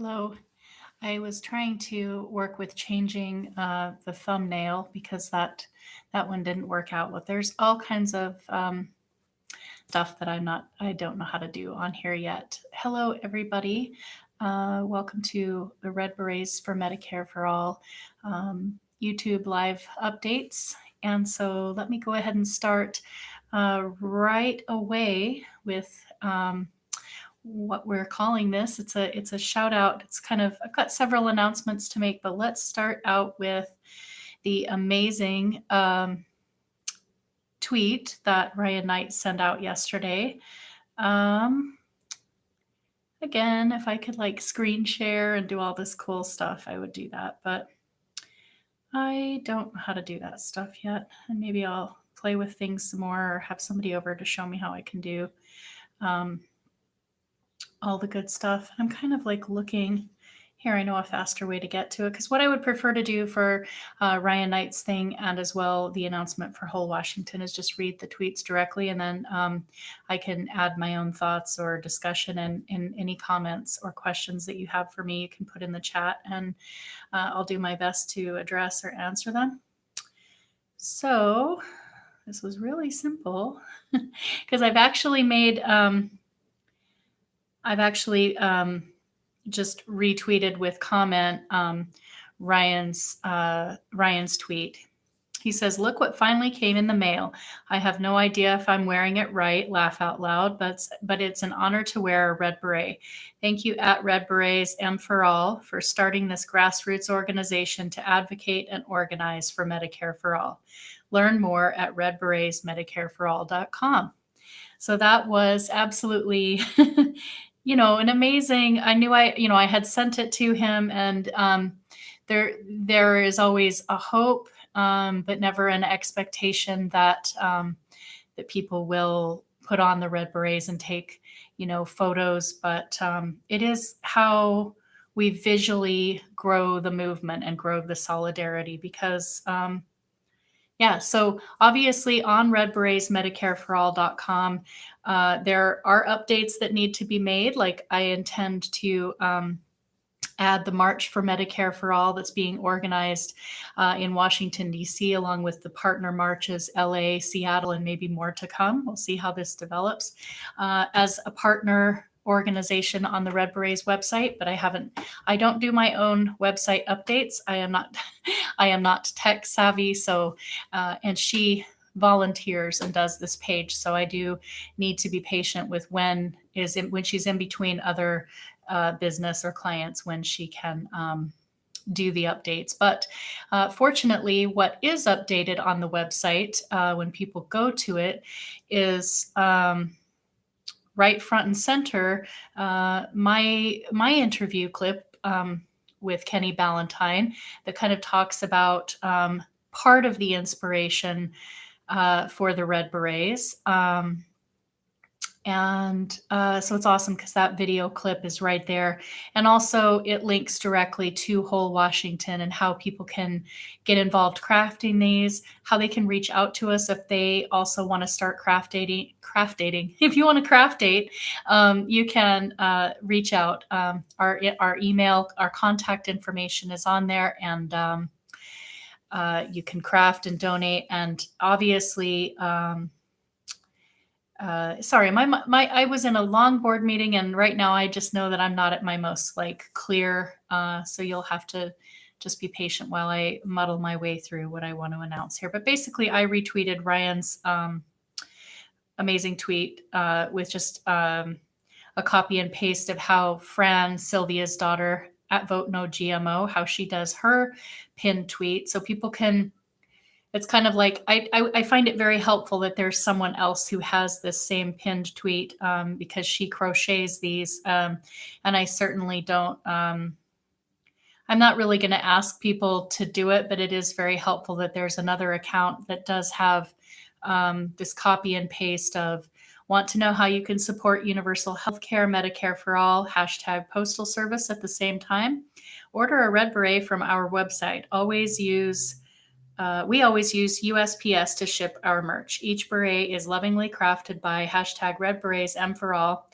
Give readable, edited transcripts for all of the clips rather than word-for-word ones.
Hello. I was trying to work with changing the thumbnail because that one didn't work out. Well, there's all kinds of stuff that I don't know how to do on here yet. Hello, everybody. Welcome to the Red Berets for Medicare for All YouTube live updates. And so let me go ahead and start right away with what we're calling this. It's a shout out. It's kind of I've got several announcements to make, but let's start out with the amazing tweet that Ryan Knight sent out yesterday. Um, Again, if I could like screen share and do all this cool stuff, I would do that, but I don't know how to do that stuff yet. And maybe I'll play with things some more or have somebody over to show me how I can do um, all the good stuff. I'm kind of like looking here. I know a faster way to get to it because what I would prefer to do for Ryan Knight's thing and as well the announcement for Whole Washington is just read the tweets directly, and then I can add my own thoughts or discussion, and any comments or questions that you have for me, you can put in the chat, and I'll do my best to address or answer them. So this was really simple because I've actually just retweeted with comment Ryan's tweet. He says, "Look what finally came in the mail. I have no idea if I'm wearing it right, laugh out loud, but it's an honor to wear a red beret. Thank you at Red Berets M for All for starting this grassroots organization to advocate and organize for Medicare for All. Learn more at redberetsmedicareforall.com." So that was absolutely an amazing. I had sent it to him, and there is always a hope, but never an expectation that people will put on the red berets and take photos. But it is how we visually grow the movement and grow the solidarity because. So obviously on redberetsmedicareforall.com, there are updates that need to be made. Like I intend to add the March for Medicare for All that's being organized in Washington, D.C., along with the partner marches, LA, Seattle, and maybe more to come. We'll see how this develops as a partner organization on the Red Berets website, but I don't do my own website updates. I am not tech savvy. So, and she volunteers and does this page. So I do need to be patient with when she's in between other business or clients when she can do the updates. But fortunately, what is updated on the website when people go to it is right front and center. My interview clip with Kenny Ballantyne that kind of talks about part of the inspiration for the Red Berets. So it's awesome because that video clip is right there. And also it links directly to Whole Washington and how people can get involved crafting these, how they can reach out to us if they also want to start craft dating. If you want to craft date, you can reach out. Our email, our contact information is on there, and you can craft and donate. And obviously, sorry, I was in a long board meeting, and right now I just know that I'm not at my most clear. So you'll have to just be patient while I muddle my way through what I want to announce here. But basically, I retweeted Ryan's amazing tweet with just a copy and paste of how Fran, Sylvia's daughter at Vote No GMO, how she does her pinned tweet, so people can. It's kind of like I find it very helpful that there's someone else who has this same pinned tweet because she crochets these, and I certainly don't. I'm not really going to ask people to do it, but it is very helpful that there's another account that does have this copy and paste of want to know how you can support universal healthcare, Medicare for all, #postal service at the same time. Order a red beret from our website. We always use USPS to ship our merch. Each beret is lovingly crafted by #Red Berets M for All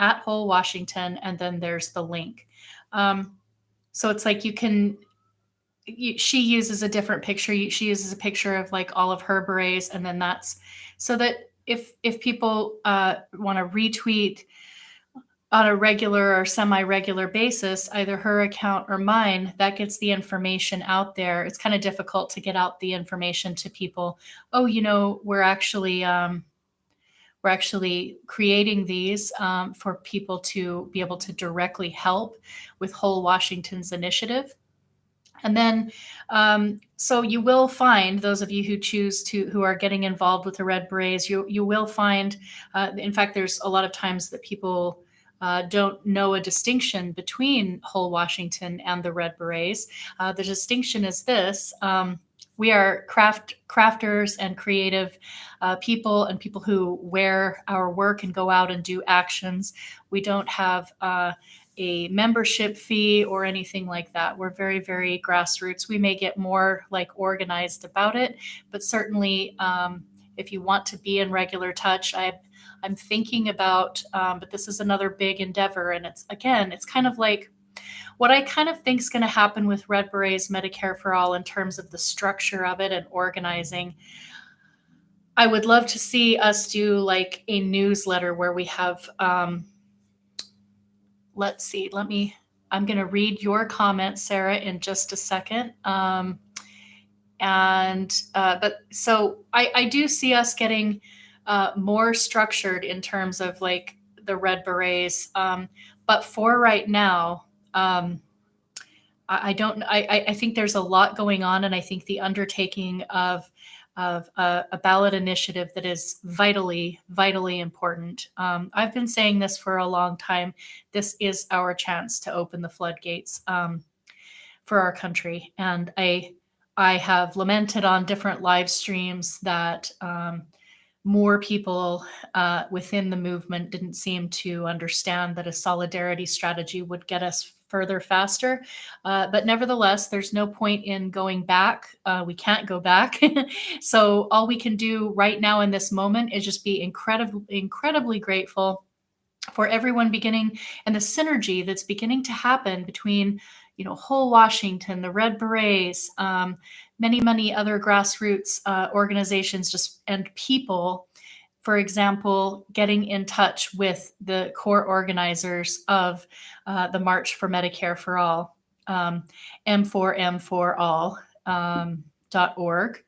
at Whole Washington, and then there's the link. Um, so it's like she uses a different picture. She uses a picture of like all of her berets, and then that's so that if people want to retweet on a regular or semi-regular basis, either her account or mine, that gets the information out there. It's kind of difficult to get out the information to people. Oh, we're actually creating these for people to be able to directly help with Whole Washington's initiative. And then, so you will find those of you who are getting involved with the Red Berets, you will find, in fact, there's a lot of times that people don't know a distinction between Whole Washington and the Red Berets. The distinction is this. We are crafters and creative people, and people who wear our work and go out and do actions. We don't have a membership fee or anything like that. We're very, very grassroots. We may get more like organized about it, but certainly if you want to be in regular touch, I'm thinking about, but this is another big endeavor. And it's kind of like what I kind of think is going to happen with Red Berets Medicare for All in terms of the structure of it and organizing. I would love to see us do like a newsletter where we have, let's see, I'm going to read your comments, Sarah, in just a second. But so I do see us getting more structured in terms of like the Red Berets. But for right now, I think there's a lot going on, and I think the undertaking of a ballot initiative that is vitally, vitally important. I've been saying this for a long time. This is our chance to open the floodgates for our country. And I have lamented on different live streams that more people within the movement didn't seem to understand that a solidarity strategy would get us further faster. But nevertheless, there's no point in going back. We can't go back. So all we can do right now in this moment is just be incredibly grateful for everyone beginning, and the synergy that's beginning to happen between, Whole Washington, the Red Berets, many other grassroots organizations, and people. For example, getting in touch with the core organizers of the March for Medicare for All, M4M4All.org.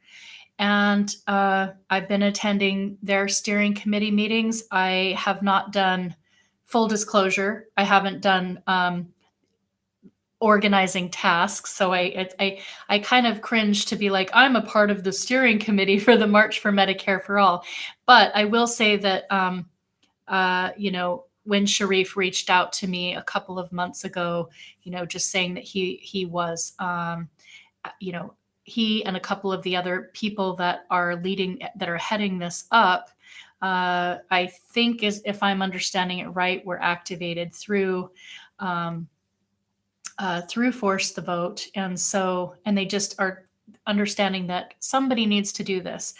And I've been attending their steering committee meetings. I have not done, full disclosure, I haven't done organizing tasks. So I kind of cringe to be like, I'm a part of the steering committee for the March for Medicare for All. But I will say that, when Sharif reached out to me a couple of months ago, just saying that he was, he and a couple of the other people that are heading this up, I think, if I'm understanding it right, were activated through Force the Vote. And they just are understanding that somebody needs to do this.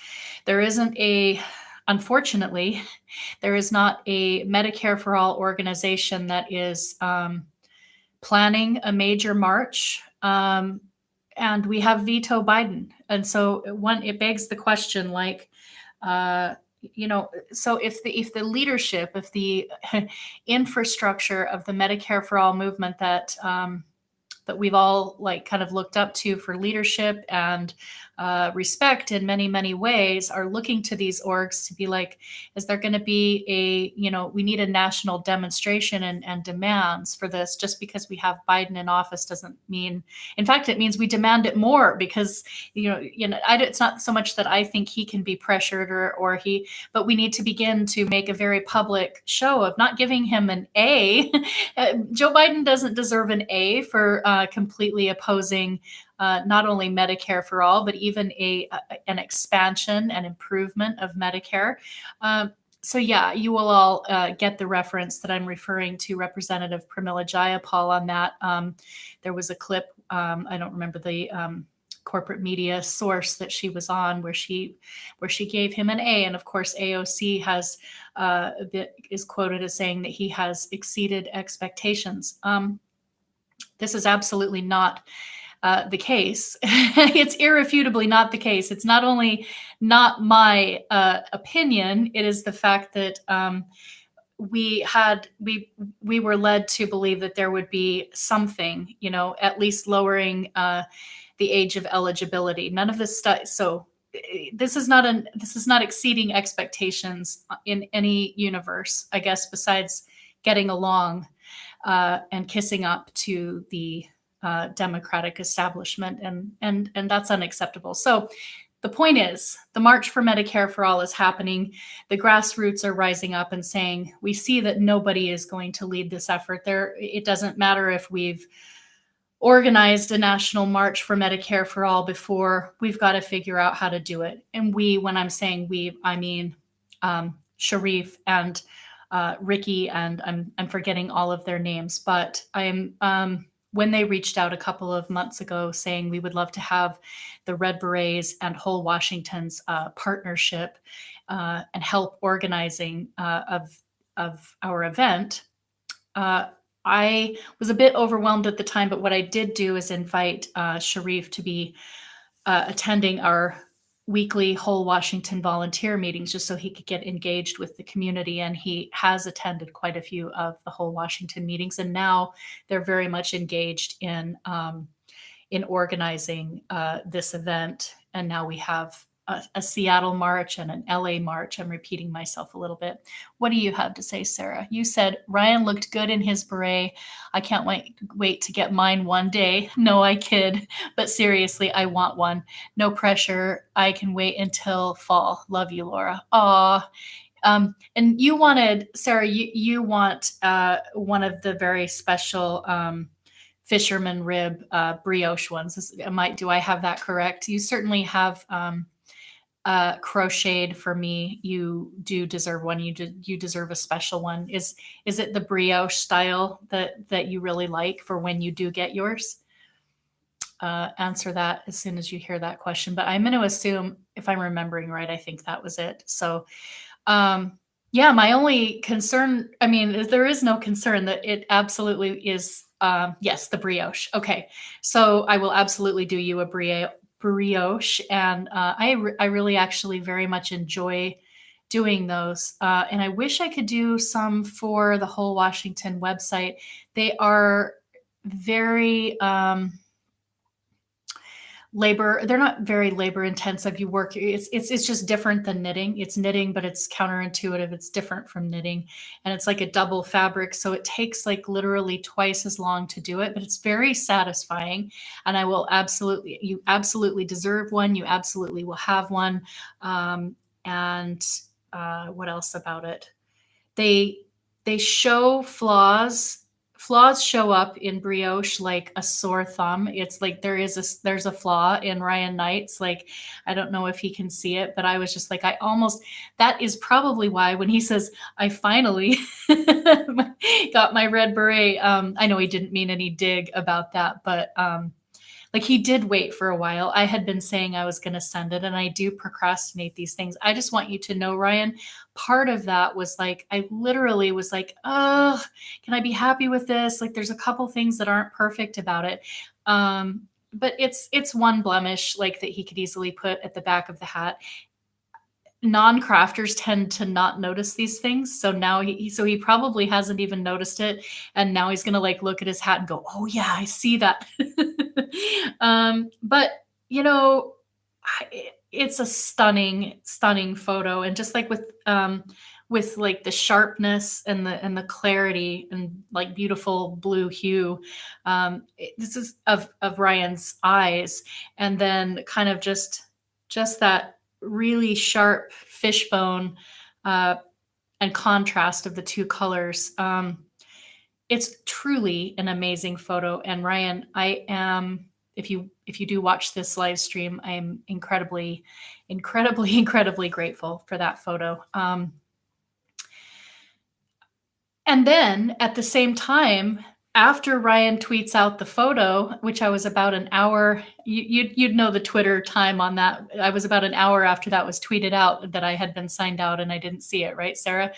Unfortunately, there is not a Medicare for All organization that is planning a major march. And we have veto Biden. And so it begs the question, like, so if the leadership, if the infrastructure of the Medicare for All movement that we've all like kind of looked up to for leadership and respect in many ways, are looking to these orgs to be like, is there going to be we need a national demonstration and demands for this? Just because we have Biden in office doesn't mean, in fact, it means we demand it more, because it's not so much that I think he can be pressured but we need to begin to make a very public show of not giving him an A. Joe Biden doesn't deserve an A for completely opposing not only Medicare for All, but even an expansion and improvement of Medicare. So yeah, you will all get the reference that I'm referring to Representative Pramila Jayapal on that. There was a clip, I don't remember the corporate media source that she was on, where she gave him an A. And of course, AOC has is quoted as saying that he has exceeded expectations. This is absolutely not the case. It's irrefutably not the case. It's not only not my opinion, it is the fact that we were led to believe that there would be something, at least lowering the age of eligibility. None of this stuff. So this is not exceeding expectations in any universe, I guess, besides getting along and kissing up to the Democratic establishment, and that's unacceptable. So the point is, the March for Medicare for All is happening. The grassroots are rising up and saying, we see that nobody is going to lead this effort. It doesn't matter if we've organized a national march for Medicare for All before. We've got to figure out how to do it. And when I'm saying we, I mean Sharif and Ricky, and I'm forgetting all of their names, but when they reached out a couple of months ago saying we would love to have the Red Berets and Whole Washington's partnership and help organizing of our event, I was a bit overwhelmed at the time, but what I did do is invite Sharif to be attending our weekly Whole Washington volunteer meetings, just so he could get engaged with the community. And he has attended quite a few of the Whole Washington meetings, and now they're very much engaged in organizing this event. And now we have a Seattle march and an LA march. I'm repeating myself a little bit. What do you have to say, Sarah? You said Ryan looked good in his beret. I can't wait to get mine one day. No, I kid. But seriously, I want one. No pressure. I can wait until fall. Love you, Laura. Aw. And you wanted, Sarah, you want one of the very special fisherman rib brioche ones. Do I have that correct? You certainly have crocheted for me. You do deserve one. You deserve a special one. Is it the brioche style that you really like for when you do get yours? Answer that as soon as you hear that question. But I'm going to assume, if I'm remembering right, I think that was it. So yeah, my only concern, I mean, there is no concern that it absolutely is, yes, the brioche. Okay, so I will absolutely do you a brioche, and I really actually very much enjoy doing those. And I wish I could do some for the Whole Washington website. They are very they're not very labor intensive. It's just different than knitting. It's knitting, but it's counterintuitive. It's different from knitting, and it's like a double fabric, so it takes like literally twice as long to do it, but it's very satisfying. And you absolutely deserve one. You absolutely will have one. And what else about it? They show flaws. Flaws show up in brioche like a sore thumb. It's like there's a flaw in Ryan Knight's. Like, I don't know if he can see it, but I was just like, that is probably why when he says, I finally got my red beret, I know he didn't mean any dig about that, but like he did wait for a while. I had been saying I was going to send it, and I do procrastinate these things. I just want you to know, Ryan, part of that was like, I literally was like, oh, can I be happy with this? Like, there's a couple things that aren't perfect about it. But it's one blemish, like, that he could easily put at the back of the hat. Non-crafters tend to not notice these things. So now he probably hasn't even noticed it. And now he's going to like look at his hat and go, oh yeah, I see that. But it's a stunning, stunning photo. And just like with like the sharpness and the clarity and like beautiful blue hue, this is of Ryan's eyes. And then kind of just that really sharp fishbone and contrast of the two colors. It's truly an amazing photo. And Ryan, I am, if you do watch this live stream, I am incredibly, incredibly, incredibly grateful for that photo. And then at the same time, after Ryan tweets out the photo, which I was about an hour, you'd know the Twitter time on that. I was about an hour after that was tweeted out that I had been signed out and I didn't see it, right, Sarah?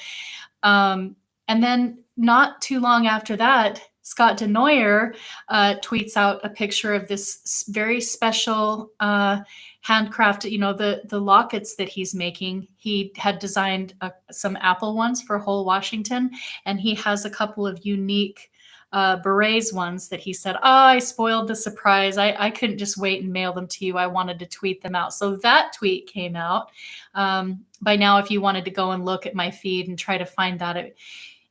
Um, and then not too long after that, Scott Denoyer tweets out a picture of this very special handcrafted, the lockets that he's making. He had designed some Apple ones for whole Washington, and he has a couple of unique berets ones that he said, I spoiled the surprise. I couldn't just wait and mail them to you. I wanted to tweet them out. So that tweet came out. By now, if you wanted to go and look at my feed and try to find that,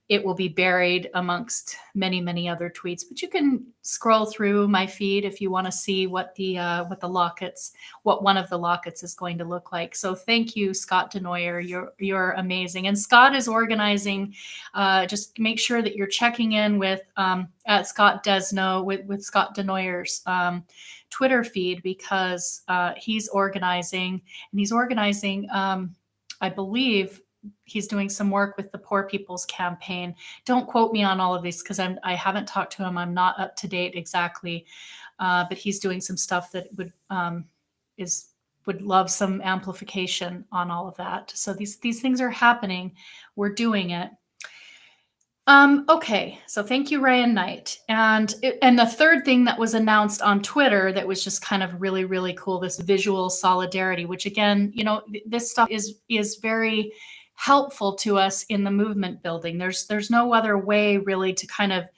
it will be buried amongst many, many other tweets. But you can scroll through my feed if you want to see what one of the lockets is going to look like. So thank you, Scott Denoyer. You're amazing. And Scott is organizing. Just make sure that you're checking in with at Scott Desno with Scott Denoyer's Twitter feed, because he's organizing, and he's organizing. I believe he's doing some work with the Poor People's Campaign. Don't quote me on all of these because I haven't talked to him. I'm not up to date exactly, but he's doing some stuff that would love some amplification on all of that. So these things are happening. We're doing it. Okay, so thank you, Ryan Knight. And the third thing that was announced on Twitter that was just kind of really, really cool, this visual solidarity, which again, this stuff is very helpful to us in the movement building. There's no other way really to kind of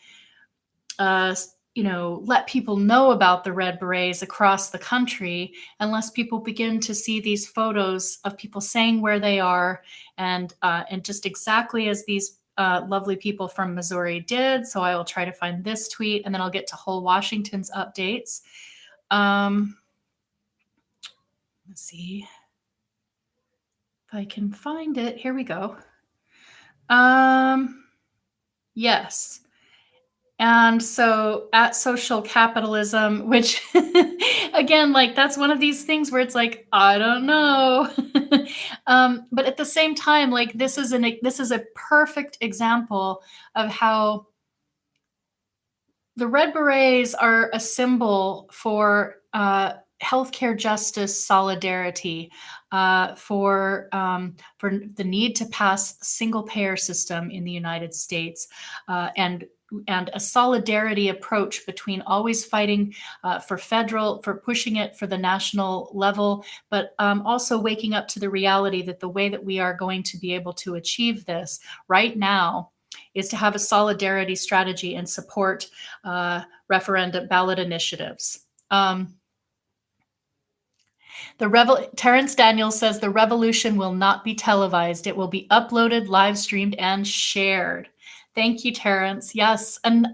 let people know about the Red Berets across the country unless people begin to see these photos of people saying where they are, and just exactly as these lovely people from Missouri did. So I will try to find this tweet, and then I'll get to whole Washington's updates. Let's see if I can find it. Here we go. Yes. And so at Social Capitalism, which again, like that's one of these things where it's like, I don't know. But at the same time, like this is a perfect example of how the Red Berets are a symbol for healthcare justice solidarity, for the need to pass a single payer system in the United States, and a solidarity approach between always fighting for pushing it for the national level, but also waking up to the reality that the way that we are going to be able to achieve this right now is to have a solidarity strategy and support referendum ballot initiatives. Terrence Daniels says the revolution will not be televised. It will be uploaded, live streamed, and shared. Thank you, Terrence. Yes. And,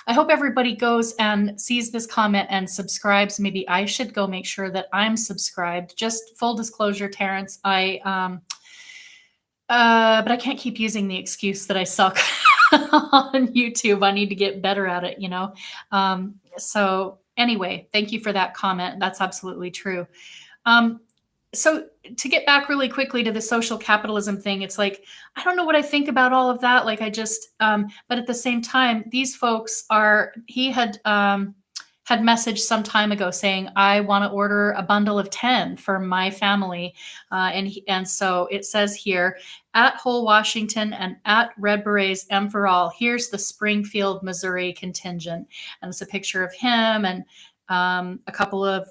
I hope everybody goes and sees this comment and subscribes. Maybe I should go make sure that I'm subscribed. Just full disclosure, Terrence, but I can't keep using the excuse that I suck on YouTube. I need to get better at it, So anyway, thank you for that comment. That's absolutely true. So to get back really quickly to the social capitalism thing, it's like, I don't know what I think about all of that. Like but at the same time, these folks he had messaged some time ago saying, I want to order a bundle of 10 for my family. And so it says here, at Whole Washington and at Red Berets M for All, here's the Springfield, Missouri contingent. And it's a picture of him and a couple of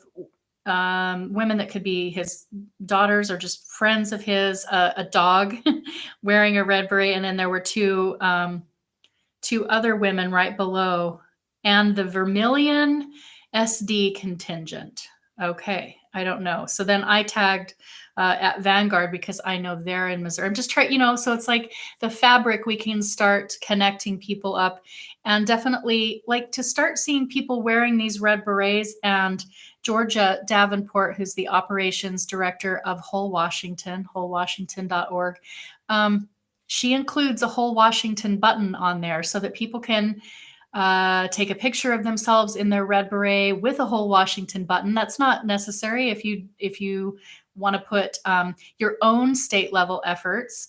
women that could be his daughters or just friends of his, a dog wearing a red beret. And then there were two other women right below, and the Vermilion SD contingent. Okay, I don't know. So then I tagged at Vanguard because I know they're in Missouri. I'm just trying, so it's like the fabric, we can start connecting people up, and definitely like to start seeing people wearing these red berets. And Georgia Davenport, who's the operations director of Whole Washington, wholewashington.org, she includes a Whole Washington button on there so that people can take a picture of themselves in their red beret with a Whole Washington button. That's not necessary if you want to put your own state level efforts,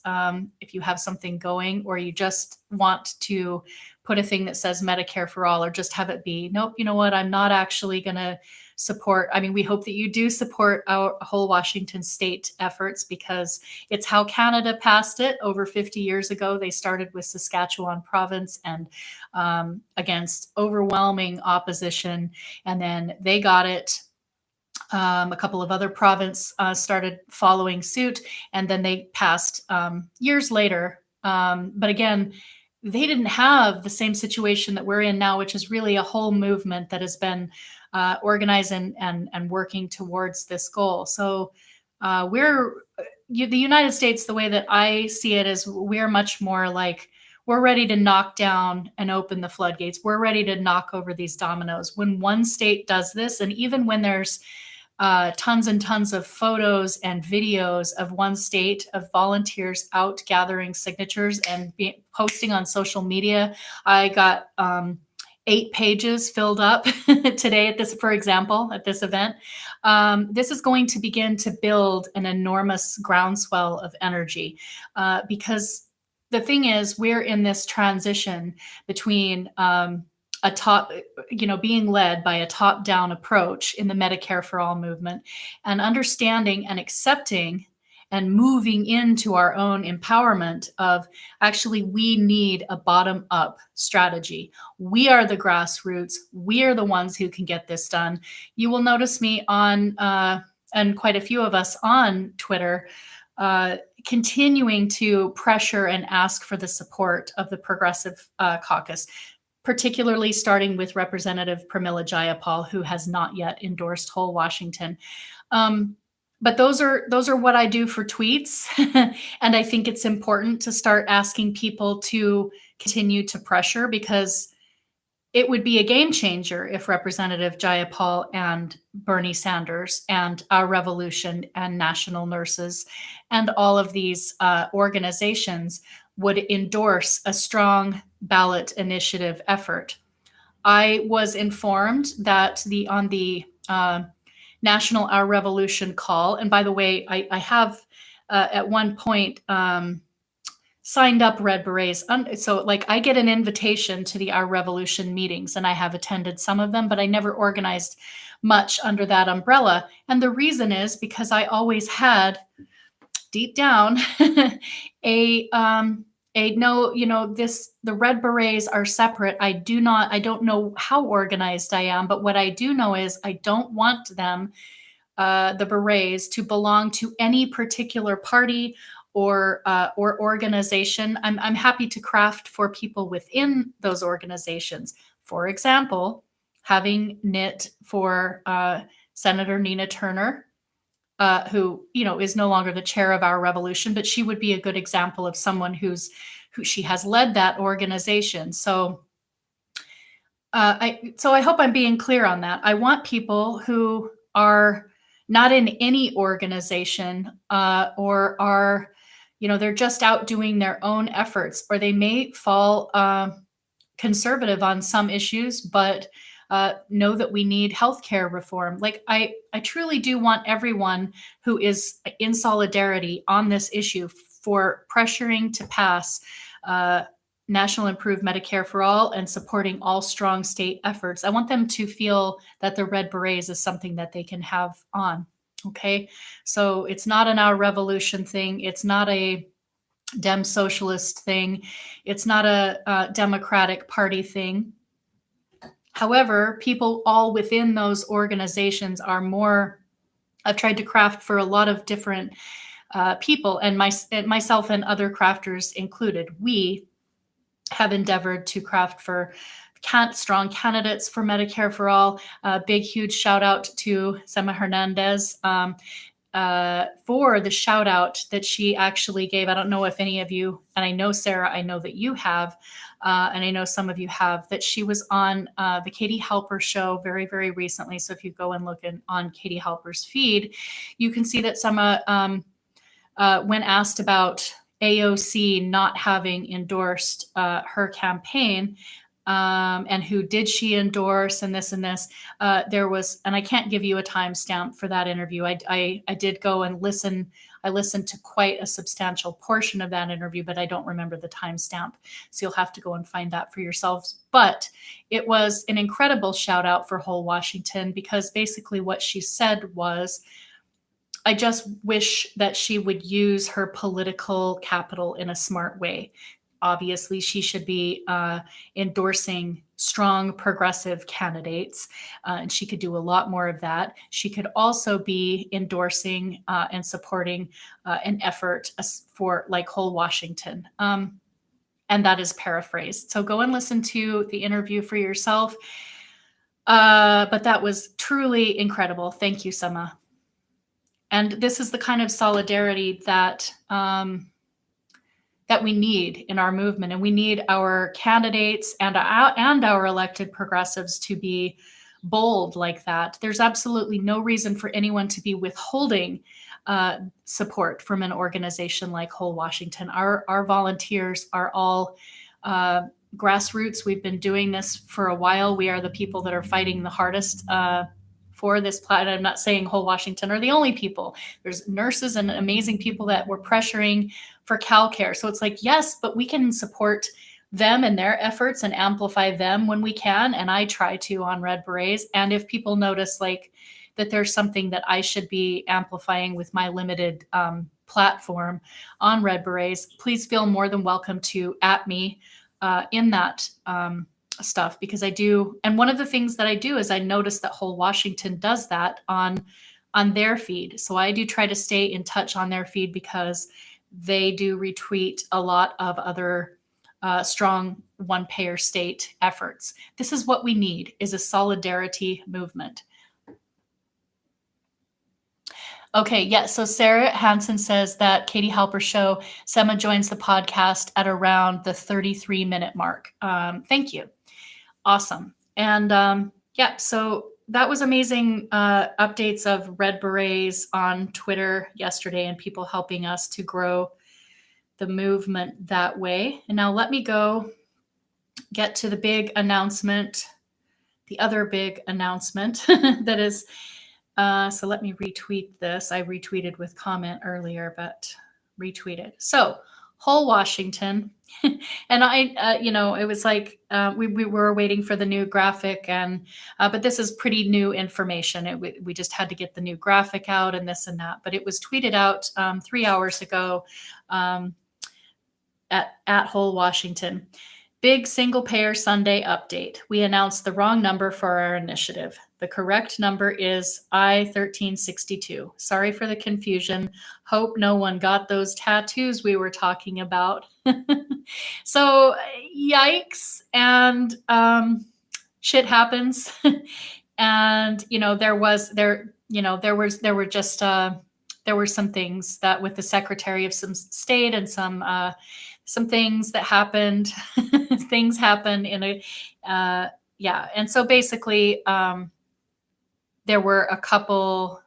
if you have something going, or you just want to put a thing that says Medicare for all or just have it be, nope, you know what, I'm not actually going to support. I mean, we hope that you do support our whole Washington state efforts because it's how Canada passed it over 50 years ago. They started with Saskatchewan province and against overwhelming opposition, and then they got it. A couple of other provinces started following suit, and then they passed years later. But again, they didn't have the same situation that we're in now, which is really a whole movement that has been organized and working towards this goal. So the United States, the way that I see it is we're much more like we're ready to knock down and open the floodgates. We're ready to knock over these dominoes. When one state does this, and even when there's tons and tons of photos and videos of one state of volunteers out gathering signatures and posting on social media. I got 8 pages filled up today at this, for example, at this event. This is going to begin to build an enormous groundswell of energy because the thing is, we're in this transition between a top, being led by a top-down approach in the Medicare for All movement and understanding and accepting and moving into our own empowerment of actually we need a bottom-up strategy. We are the grassroots. We are the ones who can get this done. You will notice me on, and quite a few of us on Twitter, continuing to pressure and ask for the support of the Progressive Caucus, particularly starting with Representative Pramila Jayapal, who has not yet endorsed whole Washington. But those are what I do for tweets. And I think it's important to start asking people to continue to pressure because it would be a game changer if Representative Jayapal and Bernie Sanders and Our Revolution and National Nurses and all of these organizations would endorse a strong ballot initiative effort. I was informed that on the National Our Revolution call, and by the way, I have at one point signed up Red Berets. So like I get an invitation to the Our Revolution meetings and I have attended some of them, but I never organized much under that umbrella. And the reason is because I always had deep down the Red Berets are separate. I don't know how organized I am, but what I do know is I don't want them, the Berets, to belong to any particular party or organization. I'm happy to craft for people within those organizations. For example, having knit for Senator Nina Turner, who is no longer the chair of Our Revolution, but she would be a good example of someone who she has led that organization. So I hope I'm being clear on that. I want people who are not in any organization or are, they're just out doing their own efforts, or they may fall conservative on some issues, but know that we need healthcare reform. Like I truly do want everyone who is in solidarity on this issue for pressuring to pass National Improved Medicare for All and supporting all strong state efforts. I want them to feel that the Red Berets is something that they can have on. Okay, so it's not an Our Revolution thing. It's not a Dem Socialist thing. It's not a Democratic Party thing. However, people all within those organizations are more, I've tried to craft for a lot of different people, and myself and other crafters included. We have endeavored to craft for strong candidates for Medicare for All. Big, huge shout out to Sema Hernandez for the shout out that she actually gave. I don't know if any of you, and I know Sarah, I know that you have, and I know some of you have, that she was on the Katie Halper show very, very recently. So if you go and look on Katie Halper's feed, you can see that Sema, when asked about AOC not having endorsed her campaign, and who did she endorse and this, there was, and I can't give you a timestamp for that interview. I did go and listen. I listened to quite a substantial portion of that interview, but I don't remember the timestamp. So you'll have to go and find that for yourselves. But it was an incredible shout out for Whole Washington, because basically what she said was, I just wish that she would use her political capital in a smart way. Obviously, she should be endorsing strong progressive candidates, and she could do a lot more of that. She could also be endorsing and supporting an effort for like Whole Washington. And that is paraphrased. So go and listen to the interview for yourself. But that was truly incredible. Thank you, Sama. And this is the kind of solidarity that that we need in our movement, and we need our candidates and our elected progressives to be bold like that. There's absolutely no reason for anyone to be withholding support from an organization like Whole Washington. Our volunteers are all grassroots. We've been doing this for a while. We are the people that are fighting the hardest for this planet. I'm not saying Whole Washington are the only people. There's nurses and amazing people that were pressuring for CalCare. So it's like, yes, but we can support them and their efforts and amplify them when we can. And I try to on Red Berets. And if people notice like that there's something that I should be amplifying with my limited platform on Red Berets, please feel more than welcome to at me in that stuff, because I do. And one of the things that I do is I notice that Whole Washington does that on their feed. So I do try to stay in touch on their feed, because they do retweet a lot of other strong one-payer state efforts. This is what we need, is a solidarity movement. Okay, yeah. So Sarah Hansen says that Katie Halper show, Sema joins the podcast at around the 33-minute mark. Thank you. Awesome. And yeah, so that was amazing updates of Red Berets on Twitter yesterday, and people helping us to grow the movement that way. And now let me go get to the big announcement, the other big announcement that is, so let me retweet this. I retweeted with comment earlier, but retweeted. So Whole Washington, and I, it was like we were waiting for the new graphic, and but this is pretty new information. We just had to get the new graphic out and this and that. But it was tweeted out 3 hours ago at Whole Washington. Big single payer Sunday update. We announced the wrong number for our initiative. The correct number is I-1362. Sorry for the confusion. Hope no one got those tattoos we were talking about. So yikes. And shit happens. And there were some things that with the Secretary of some state and some things that happened. Things happen in a and so basically there were a couple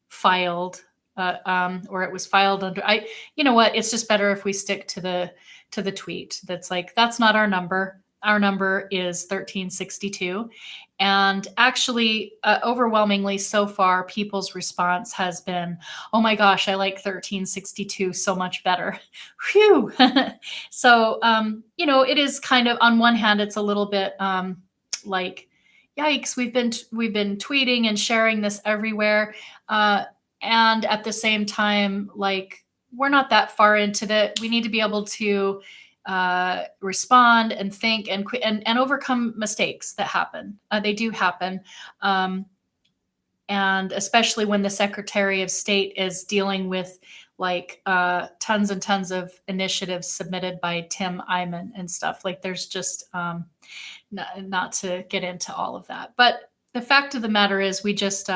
filed or it was filed under it's just better if we stick to the tweet that's like, that's not our number. Our number is 1362. And actually, overwhelmingly so far, people's response has been, oh my gosh, I like 1362 so much better. Phew. So, it is kind of, on one hand, it's a little bit like, yikes, we've been tweeting and sharing this everywhere. And at the same time, like, we're not that far into it. We need to be able to respond and think and overcome mistakes that happen. They do happen. And especially when the Secretary of State is dealing with like tons and tons of initiatives submitted by Tim Eyman and stuff. Like there's just not to get into all of that. But the fact of the matter is we just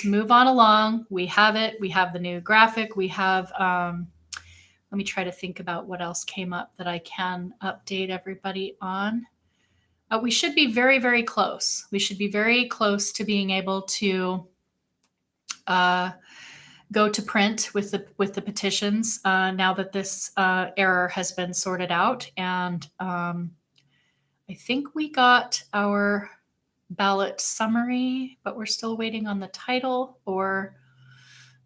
move on along. We have it. We have the new graphic. We have let me try to think about what else came up that I can update everybody on. We should be very, very close. We should be very close to being able to go to print with the petitions now that this error has been sorted out. And I think we got our ballot summary, but we're still waiting on the title, or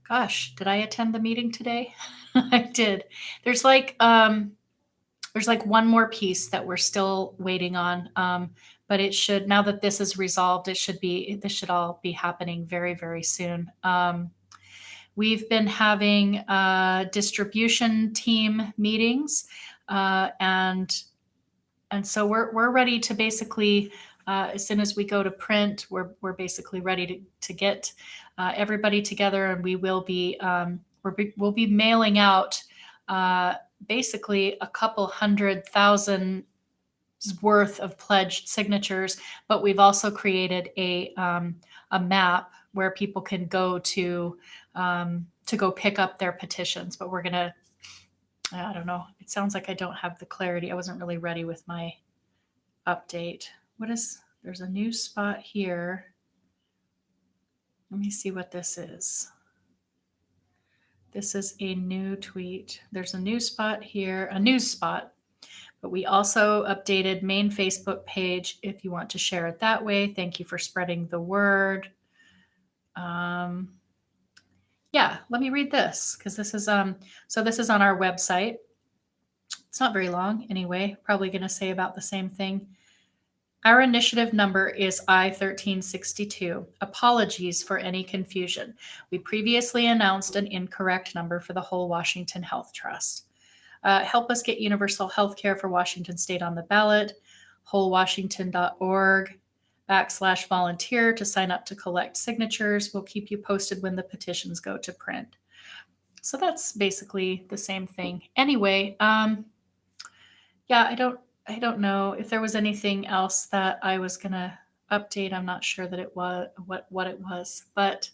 Gosh, did I attend the meeting today? I did. There's like um there's like one more piece that we're still waiting on. But it should, now that this is resolved, this should all be happening very, very soon. We've been having distribution team meetings, and so we're ready to basically, as soon as we go to print, we're basically ready to get everybody together, and we'll be mailing out basically a couple 100,000 worth of pledged signatures. But we've also created a map where people can go to go pick up their petitions. But we're gonna, I don't know. It sounds like I don't have the clarity. I wasn't really ready with my update. There's a new spot here. Let me see what this is. This is a new tweet. There's a new spot here, a news spot, but we also updated main Facebook page if you want to share it that way. Thank you for spreading the word. Yeah, let me read this because this is so this is on our website. It's not very long anyway, probably going to say about the same thing. Our initiative number is I-1362. Apologies for any confusion. We previously announced an incorrect number for the whole Washington Health Trust. Help us get universal health care for Washington State on the ballot. wholewashington.org/volunteer to sign up to collect signatures. We'll keep you posted when the petitions go to print. So that's basically the same thing. Anyway, yeah, I don't know if there was anything else that I was gonna update. I'm not sure that it was what it was, but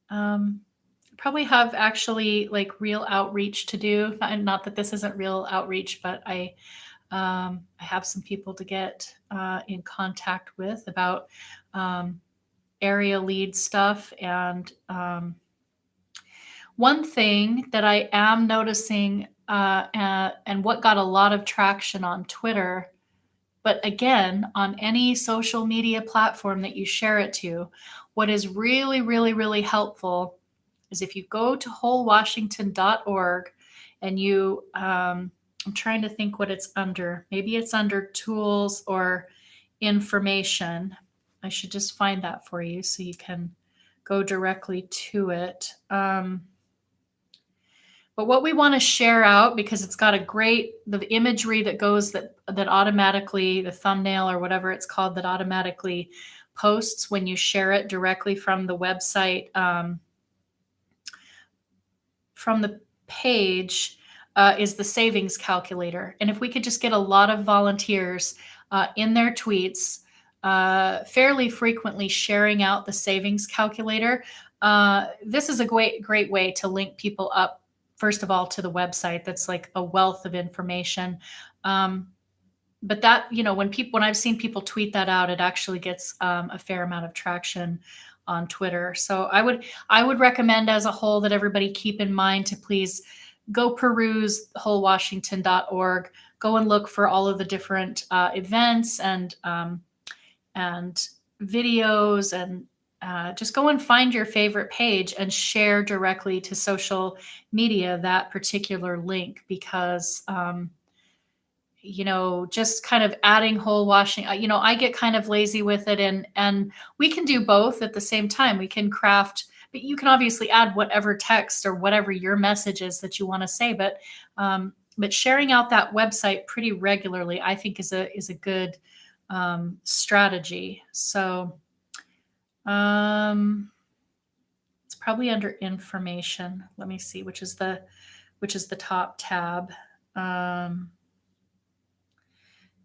probably have actually like real outreach to do. Not that this isn't real outreach, but I have some people to get in contact with about area lead stuff. And one thing that I am noticing, and what got a lot of traction on Twitter, but again, on any social media platform that you share it to, what is really, really, really helpful is if you go to wholewashington.org and I'm trying to think what it's under. Maybe it's under tools or information. I should just find that for you so you can go directly to it. But what we want to share out, because it's got the imagery that goes that automatically, the thumbnail or whatever it's called, that automatically posts when you share it directly from the website, from the page, is the savings calculator. And if we could just get a lot of volunteers in their tweets fairly frequently sharing out the savings calculator, this is a great way to link people up, first of all, to the website. That's like a wealth of information. But that, when I've seen people tweet that out, it actually gets a fair amount of traction on Twitter. So I would recommend as a whole that everybody keep in mind to please go peruse wholewashington.org, go and look for all of the different events and videos, and just go and find your favorite page and share directly to social media that particular link, because just kind of adding whole washing, I get kind of lazy with it, and we can do both at the same time. We can craft, but you can obviously add whatever text or whatever your message is that you want to say, but sharing out that website pretty regularly, I think is a good strategy. So it's probably under information. Let me see, which is the top tab.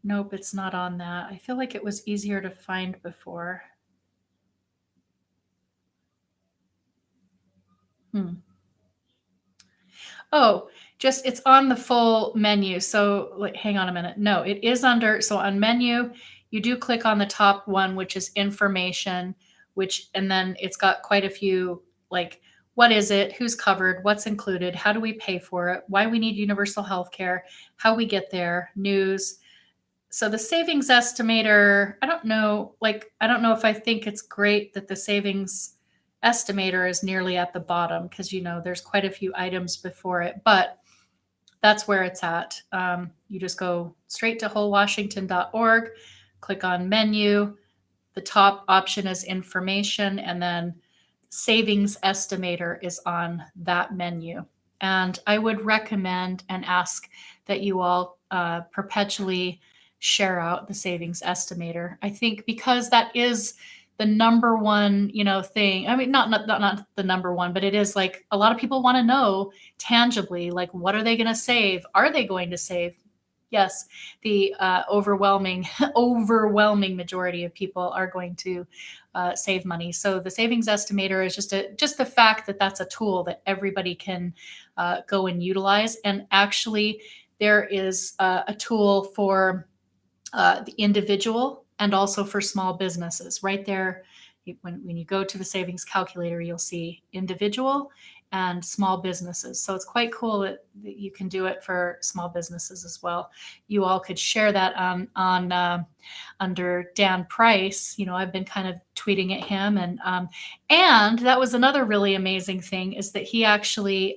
Nope, it's not on that. I feel like it was easier to find before. Oh, it's on the full menu. So hang on a minute. No, it is so on menu, you do click on the top one, which is information, and then it's got quite a few, like, what is it? Who's covered? What's included? How do we pay for it? Why we need universal health care? How we get there? News. So the savings estimator, I don't know if I think it's great that the savings estimator is nearly at the bottom because, there's quite a few items before it, but that's where it's at. You just go straight to wholewashington.org, click on menu. The top option is information, and then savings estimator is on that menu. And I would recommend and ask that you all perpetually share out the savings estimator. I think because that is the number one, thing. I mean, not the number one, but it is like a lot of people want to know tangibly, like, what are they going to save? Are they going to save? Yes, the overwhelming majority of people are going to save money. So the savings estimator is just the fact that that's a tool that everybody can go and utilize. And actually, there is a tool for the individual and also for small businesses. Right there, when you go to the savings calculator, you'll see individual and small businesses. So it's quite cool that you can do it for small businesses as well. You all could share that on under Dan Price. I've been kind of tweeting at him, and that was another really amazing thing, is that he actually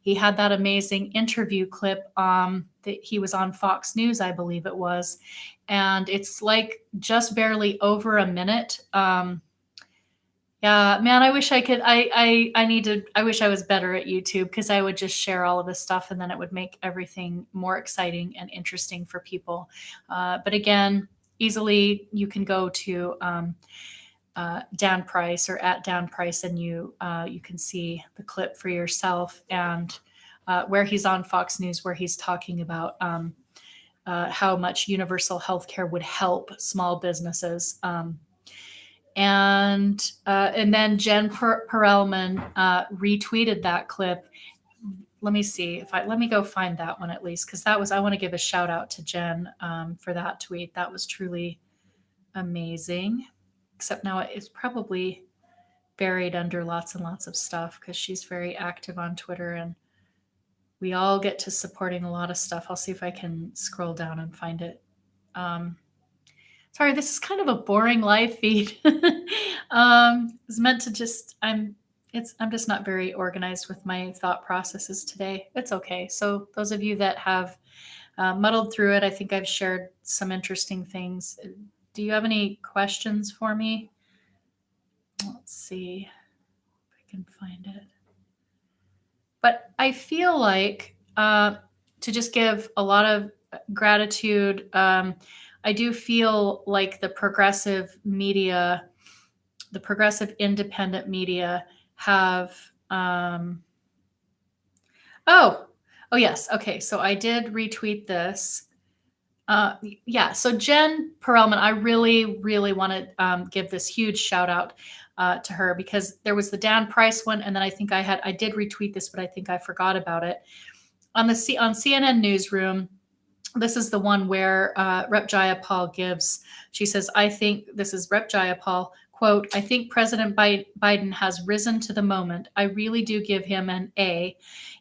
he had that amazing interview clip that he was on Fox News, I believe it was, and it's like just barely over a minute. Yeah, man, I wish I could. I wish I was better at YouTube, because I would just share all of this stuff, and then it would make everything more exciting and interesting for people. But again, easily you can go to Dan Price or at Dan Price, and you can see the clip for yourself, and where he's on Fox News, where he's talking about how much universal health care would help small businesses. And then Jen Perelman retweeted that clip. Let me see let me go find that one at least, because I want to give a shout out to Jen for that tweet. That was truly amazing. Except now it's probably buried under lots and lots of stuff, because she's very active on Twitter, and we all get to supporting a lot of stuff. I'll see if I can scroll down and find it. Sorry, this is kind of a boring live feed. It's meant to just, I'm just not very organized with my thought processes today. It's okay. So those of you that have muddled through it, I think I've shared some interesting things. Do you have any questions for me? Let's see if I can find it. But I feel like to just give a lot of gratitude. I do feel like the progressive media, the progressive independent media have, oh yes. Okay. So I did retweet this. Yeah. So Jen Perelman, I really, really want to give this huge shout out to her, because there was the Dan Price one. And then I think I did retweet this, but I think I forgot about it. On CNN Newsroom, this is the one where Rep. Jayapal gives, she says, I think, this is Rep. Jayapal, quote, I think President Biden has risen to the moment. I really do give him an A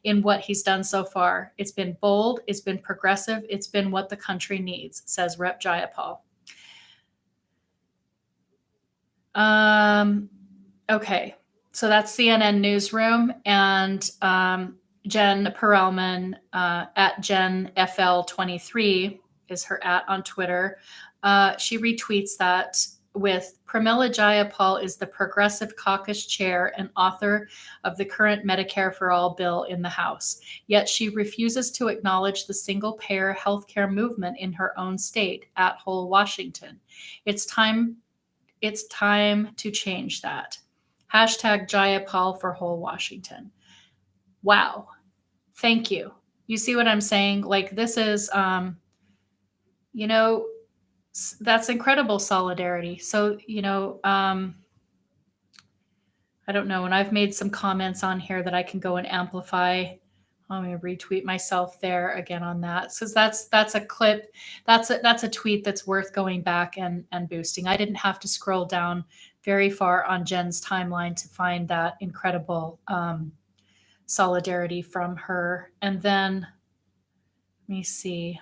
in what he's done so far. It's been bold, it's been progressive, it's been what the country needs, says Rep. Jayapal. Okay, so that's CNN Newsroom, and Jen Perelman at JenFL23 is her @ on Twitter. She retweets that with, Pramila Jayapal is the Progressive Caucus chair and author of the current Medicare for All bill in the House. Yet she refuses to acknowledge the single-payer healthcare movement in her own state, at Whole Washington. It's time to change that. Hashtag Jayapal for Whole Washington. Wow. Thank you. You see what I'm saying? Like, this is, that's incredible solidarity. So, I don't know. And I've made some comments on here that I can go and amplify. Let me retweet myself there again on that. So that's a clip. That's a tweet that's worth going back and boosting. I didn't have to scroll down very far on Jen's timeline to find that incredible solidarity from her. And then let me see.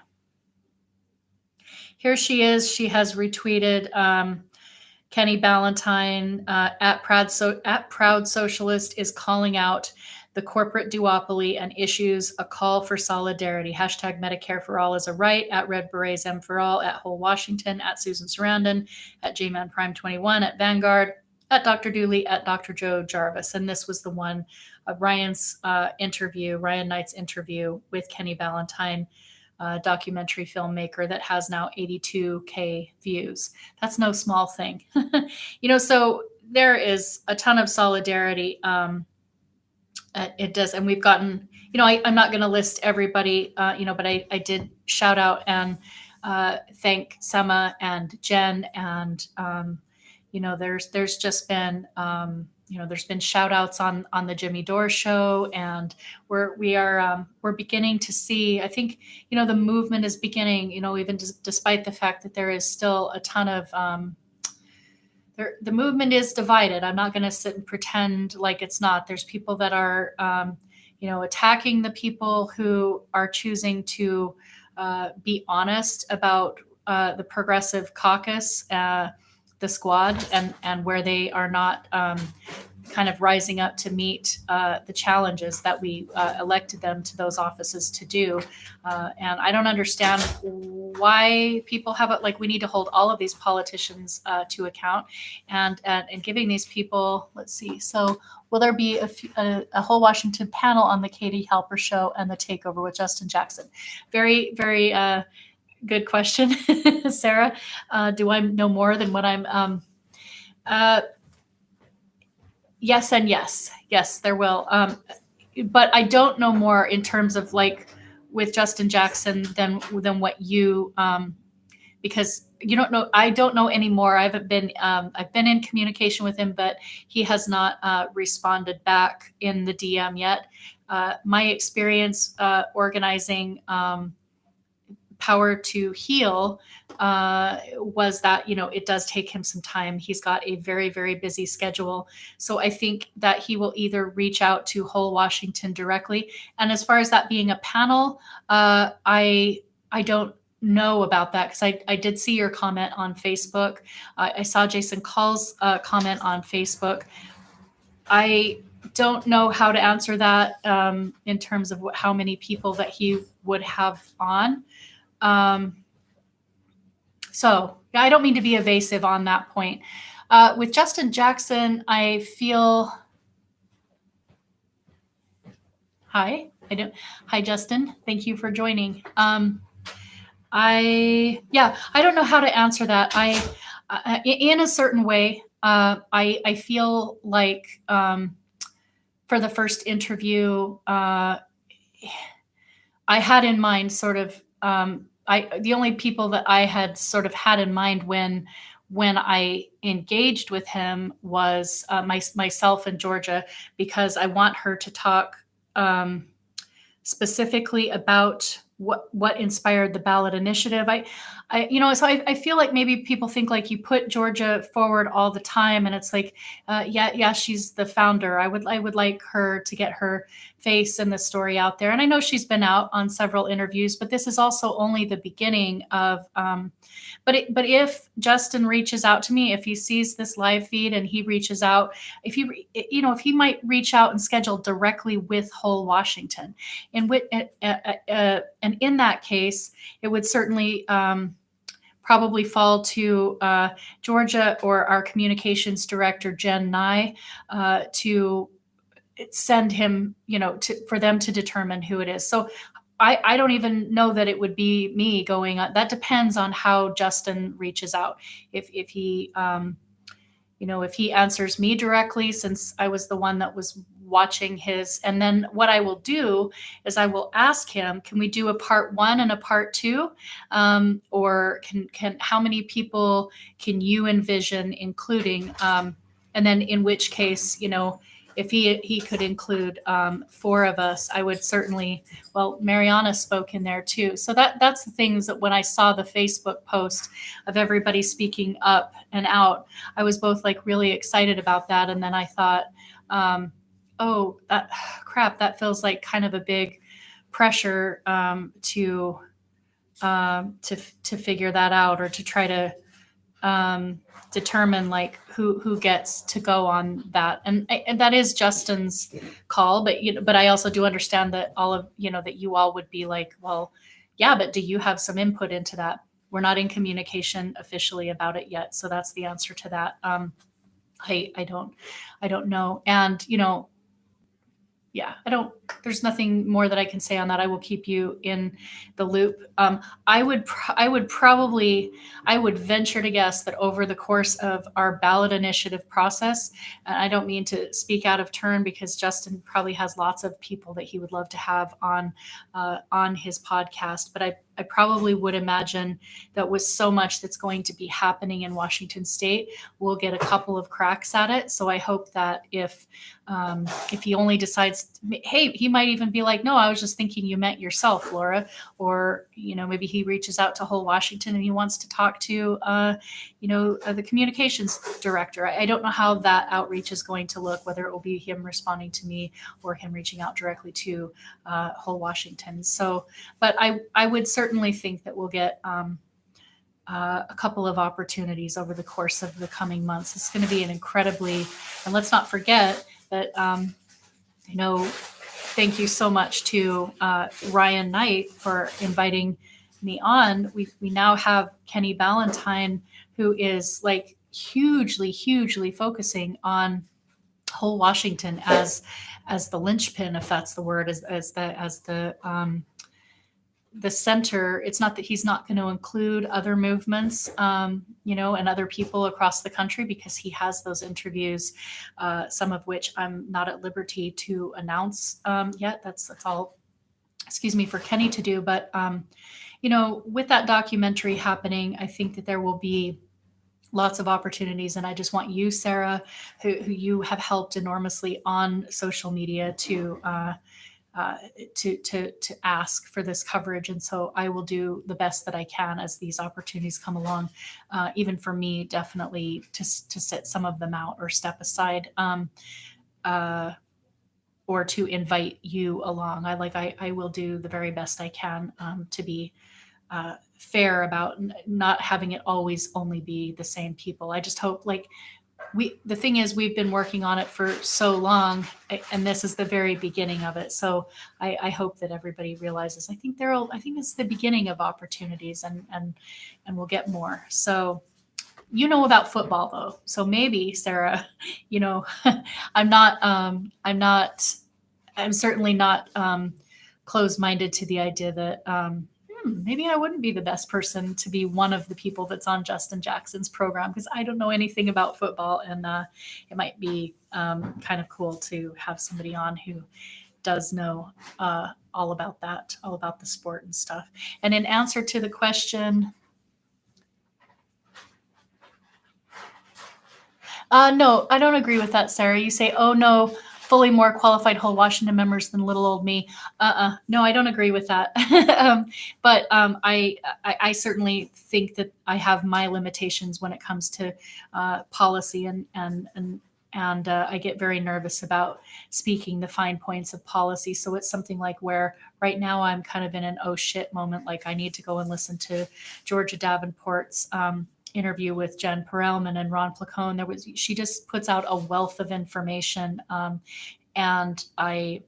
Here she is. She has retweeted Kenny Ballantyne at Proud Socialist is calling out the corporate duopoly and issues a call for solidarity. Hashtag Medicare for All is a right. At Red Berets M for All. At Whole Washington. At Susan Sarandon. At JMan Prime 21. At Vanguard. At Dr. Dooley. At Dr. Joe Jarvis. And this was the one of Ryan Knight's interview with Kenny Ballantyne, documentary filmmaker that has now 82K views. That's no small thing. So there is a ton of solidarity. It does. And we've gotten, I'm not going to list everybody, but I did shout out and thank Sema and Jen. And, there's just been, there's been shout outs on the Jimmy Dore show, and we're beginning to see, I think, the movement is beginning, even despite the fact that there is still a ton of, the movement is divided. I'm not going to sit and pretend like it's not. There's people that are, attacking the people who are choosing to be honest about the Progressive Caucus, the squad, and where they are not kind of rising up to meet the challenges that we elected them to those offices to do. And I don't understand why people have it. Like, we need to hold all of these politicians to account, and giving these people, let's see. So will there be a whole Washington panel on the Katie Halper show and the takeover with Justin Jackson? Very, very good question, Sarah. Do I know more than what I'm? Yes and yes. Yes, there will. But I don't know more in terms of, like, with Justin Jackson than what you, because you don't know. I don't know anymore. I've been in communication with him, but he has not responded back in the DM yet. My experience organizing Power to Heal was that, it does take him some time. He's got a very, very busy schedule. So I think that he will either reach out to Whole Washington directly. And as far as that being a panel, I don't know about that, because I did see your comment on Facebook. I saw Jason Call's comment on Facebook. I don't know how to answer that in terms of how many people that he would have on. So I don't mean to be evasive on that point. With Justin Jackson, I feel. Hi, Justin. Thank you for joining. I don't know how to answer that. In a certain way, I feel like for the first interview, I had in mind sort of. The only people that I had sort of had in mind when I engaged with him was myself and Georgia, because I want her to talk specifically about what inspired the ballot initiative. So I feel like maybe people think, like, you put Georgia forward all the time, and it's like, yeah, she's the founder. I would like her to get her face and the story out there. And I know she's been out on several interviews, but this is also only the beginning of. But if Justin reaches out to me, if he sees this live feed and he reaches out, if he might reach out and schedule directly with Whole Washington, and in that case, it would certainly probably fall to Georgia or our communications director, Jen Nye, to send him, for them to determine who it is. So I don't even know that it would be me going on. That depends on how Justin reaches out. If he, if he answers me directly, since I was the one that was watching his, and then what I will do is I will ask him, can we do a part 1 and a part 2? Or can how many people can you envision including? And then in which case, if he could include 4 of us, I would certainly. Well, Mariana spoke in there too. So that's the things that when I saw the Facebook post of everybody speaking up and out, I was both like really excited about that. And then I thought, oh, that feels like kind of a big pressure to figure that out, or to try to determine like who gets to go on that, and that is Justin's call. But but I also do understand that all of that you all would be like, well, yeah, but do you have some input into that? We're not in communication officially about it yet, so that's the answer to that. I don't know, and yeah, there's nothing more that I can say on that. I will keep you in the loop. I would venture to guess that over the course of our ballot initiative process, and I don't mean to speak out of turn because Justin probably has lots of people that he would love to have on his podcast, but I probably would imagine that with so much that's going to be happening in Washington State, we'll get a couple of cracks at it. So I hope that if he only decides, hey, he might even be like, no, I was just thinking you meant yourself, Laura, or maybe he reaches out to whole Washington and he wants to talk to the communications director. I don't know how that outreach is going to look, whether it will be him responding to me or him reaching out directly to whole Washington. So, but I would certainly think that we'll get a couple of opportunities over the course of the coming months. It's going to be an incredibly, and let's not forget that, thank you so much to Ryan Knight for inviting me on. We now have Kenny Ballantyne, who is like hugely focusing on whole Washington as the linchpin, if that's the word, as the center. It's not that he's not going to include other movements, and other people across the country, because he has those interviews, some of which I'm not at liberty to announce yet. That's all, excuse me, for Kenny to do. But, with that documentary happening, I think that there will be lots of opportunities. And I just want you, Sarah, who you have helped enormously on social media to ask for this coverage. And so I will do the best that I can as these opportunities come along, even for me, definitely to sit some of them out or step aside, or to invite you along. I will do the very best I can to be fair about not having it always only be the same people. I just hope, the thing is, we've been working on it for so long, and this is the very beginning of it. So I hope that everybody realizes, I think it's the beginning of opportunities, and we'll get more. So, about football though. So maybe, Sarah, I'm certainly not closed-minded to the idea that, maybe I wouldn't be the best person to be one of the people that's on Justin Jackson's program, because I don't know anything about football, and it might be kind of cool to have somebody on who does know all about that, all about the sport and stuff. And in answer to the question, no, I don't agree with that, Sarah. You say, oh no, fully more qualified whole Washington members than little old me. No, I don't agree with that. But I certainly think that I have my limitations when it comes to policy, and I get very nervous about speaking the fine points of policy. So it's something like where right now I'm kind of in an oh shit moment. Like, I need to go and listen to Georgia Davenport's interview with Jen Perelman and Ron Placone. She just puts out a wealth of information, and I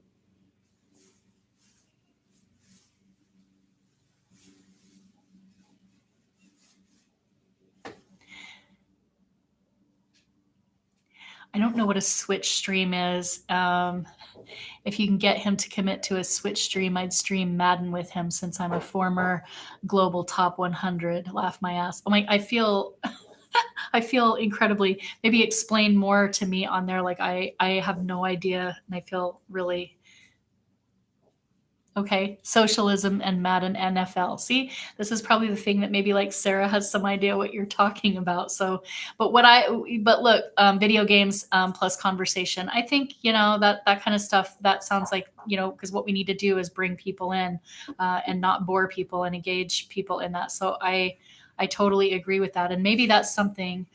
don't know what a switch stream is. If you can get him to commit to a switch stream, I'd stream Madden with him, since I'm a former global top 100. Laugh my ass. Oh my, I feel incredibly, maybe explain more to me on there. Like, I have no idea, and I feel really okay. Socialism and Madden NFL. See, this is probably the thing that maybe like Sarah has some idea what you're talking about. So, but look, video games plus conversation. I think, that kind of stuff, that sounds like, because what we need to do is bring people in and not bore people, and engage people in that. So I totally agree with that. And maybe that's something,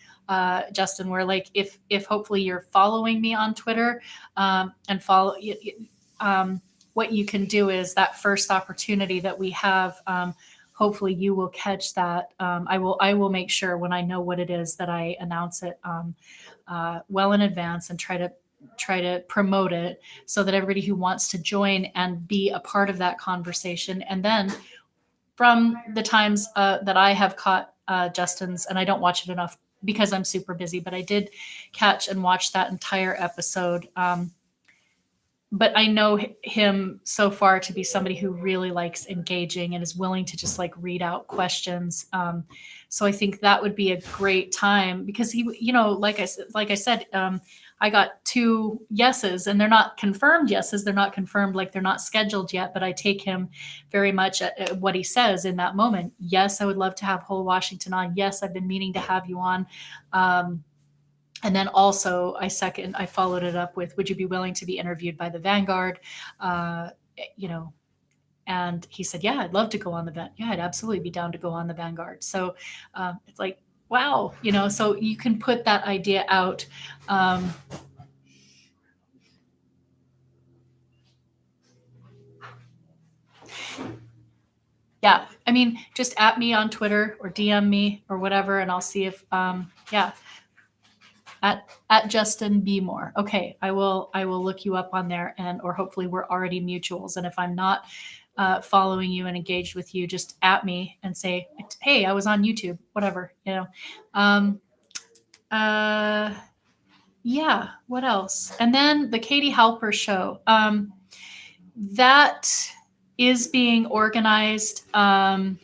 Justin, where like, if hopefully you're following me on Twitter, and follow, what you can do is that first opportunity that we have, hopefully you will catch that. I will make sure when I know what it is that I announce it well in advance and try to promote it so that everybody who wants to join and be a part of that conversation. And then from the times that I have caught Justin's, and I don't watch it enough because I'm super busy, but I did catch and watch that entire episode. But I know him so far to be somebody who really likes engaging and is willing to just like read out questions. So I think that would be a great time because he, like I said, I got 2 yeses, and they're not confirmed yeses. They're not confirmed, like they're not scheduled yet, but I take him very much at what he says in that moment. Yes, I would love to have Whole Washington on. Yes, I've been meaning to have you on. And then also I followed it up with, would you be willing to be interviewed by the Vanguard? Uh, you know, and he said, yeah, I'd love to go on the Vanguard. Yeah, I'd absolutely be down to go on the Vanguard. So it's like, wow, so you can put that idea out. Yeah, I mean, just at me on Twitter or DM me or whatever, and I'll see if, yeah, at Justin B Moore. Okay, I will look you up on there, and or hopefully we're already mutuals. And if I'm not following you and engaged with you, just at me and say, hey, I was on YouTube, whatever, Um, yeah, what else? And then the Katie Halper show. That is being organized. I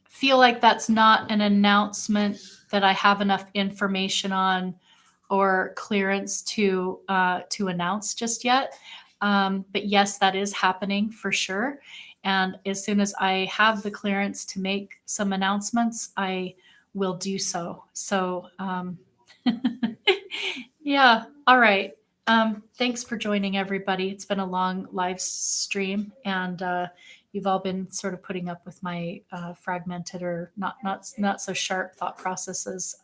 feel like that's not an announcement that I have enough information on or clearance to announce just yet. But yes, that is happening for sure. And as soon as I have the clearance to make some announcements, I will do so. So yeah, all right. Thanks for joining, everybody. It's been a long live stream, and you've all been sort of putting up with my fragmented or not so sharp thought processes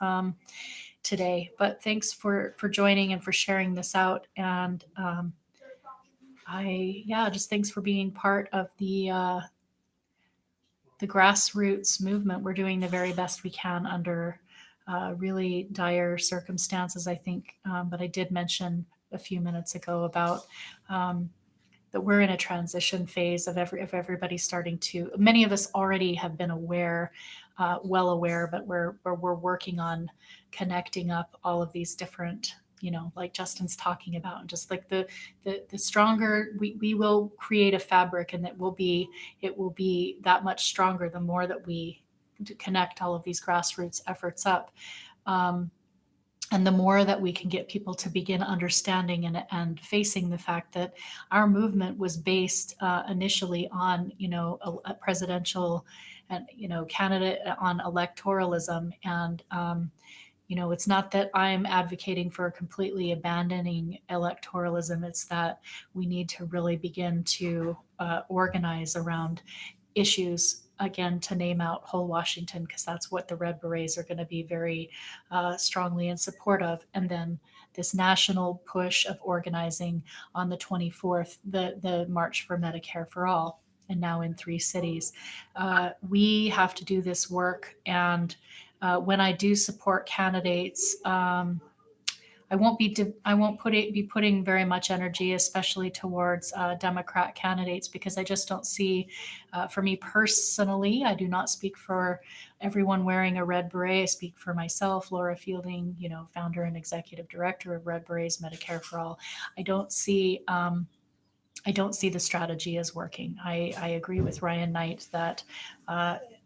today. But thanks for joining and for sharing this out. And just thanks for being part of the grassroots movement. We're doing the very best we can under really dire circumstances, I think. But I did mention a few minutes ago about that we're in a transition phase of everybody starting to. Many of us already have been aware, well aware, but we're working on connecting up all of these different, like Justin's talking about, and just like the stronger we will create a fabric, and it will be that much stronger the more that we connect all of these grassroots efforts up. And the more that we can get people to begin understanding and facing the fact that our movement was based initially on, a presidential and, candidate on electoralism. And, it's not that I'm advocating for completely abandoning electoralism. It's that we need to really begin to organize around issues, again, to name out Whole Washington, because that's what the Red Berets are going to be very strongly in support of. And then this national push of organizing on the 24th, the March for Medicare for All, and now in 3 cities. We have to do this work. And when I do support candidates, I won't be putting very much energy, especially towards Democrat candidates, because I just don't see, for me personally, I do not speak for everyone wearing a red beret. I speak for myself, Laura Fielding, founder and executive director of Red Berets Medicare for All. I don't see the strategy as working. I agree with Ryan Knight that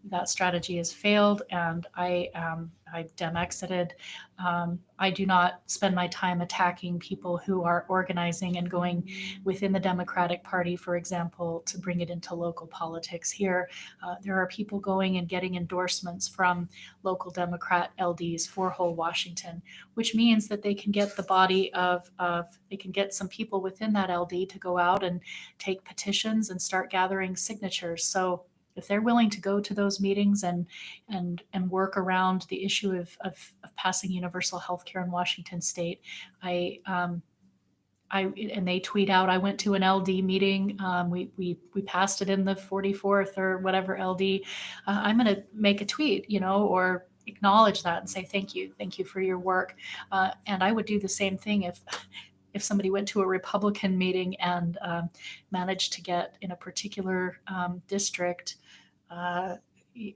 that strategy has failed, and I've dem exited. I do not spend my time attacking people who are organizing and going within the Democratic Party, for example, to bring it into local politics here. There are people going and getting endorsements from local Democrat LDs for Whole Washington, which means that they can get the body they can get some people within that LD to go out and take petitions and start gathering signatures. So if they're willing to go to those meetings and work around the issue of passing universal health care in Washington state, and they tweet out, I went to an LD meeting. We passed it in the 44th or whatever LD. I'm going to make a tweet, or acknowledge that and say thank you for your work. And I would do the same thing if somebody went to a Republican meeting and managed to get in a particular district uh,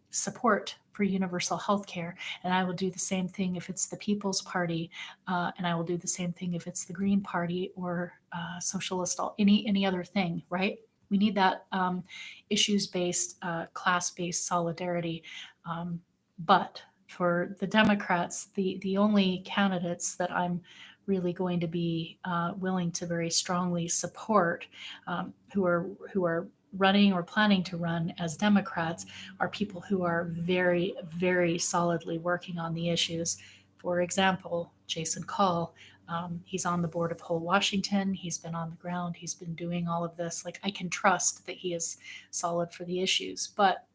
support for universal health care. And I will do the same thing if it's the People's Party, and I will do the same thing if it's the Green Party or socialist, any other thing, right? We need that issues-based, class-based solidarity. But for the Democrats, the only candidates that I'm really going to be willing to very strongly support, who are running or planning to run as Democrats, are people who are very, very solidly working on the issues. For example, Jason Call, he's on the board of Whole Washington. He's been on the ground. He's been doing all of this. Like, I can trust that he is solid for the issues. But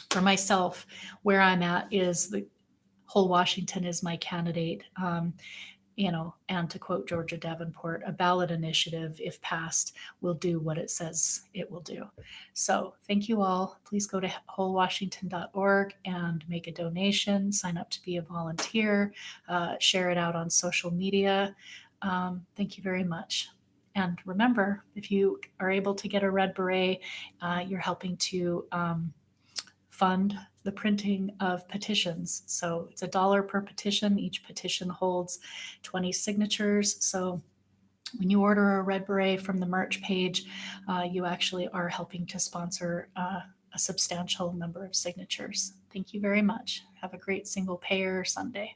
for myself, where I'm at is the Whole Washington is my candidate. And to quote Georgia Davenport, a ballot initiative, if passed, will do what it says it will do. So thank you all. Please go to wholewashington.org and make a donation, sign up to be a volunteer, share it out on social media. Thank you very much. And remember, if you are able to get a red beret, you're helping to fund the printing of petitions. So it's $1 per petition. Each petition holds 20 signatures. So when you order a red beret from the merch page, you actually are helping to sponsor a substantial number of signatures. Thank you very much. Have a great single payer Sunday.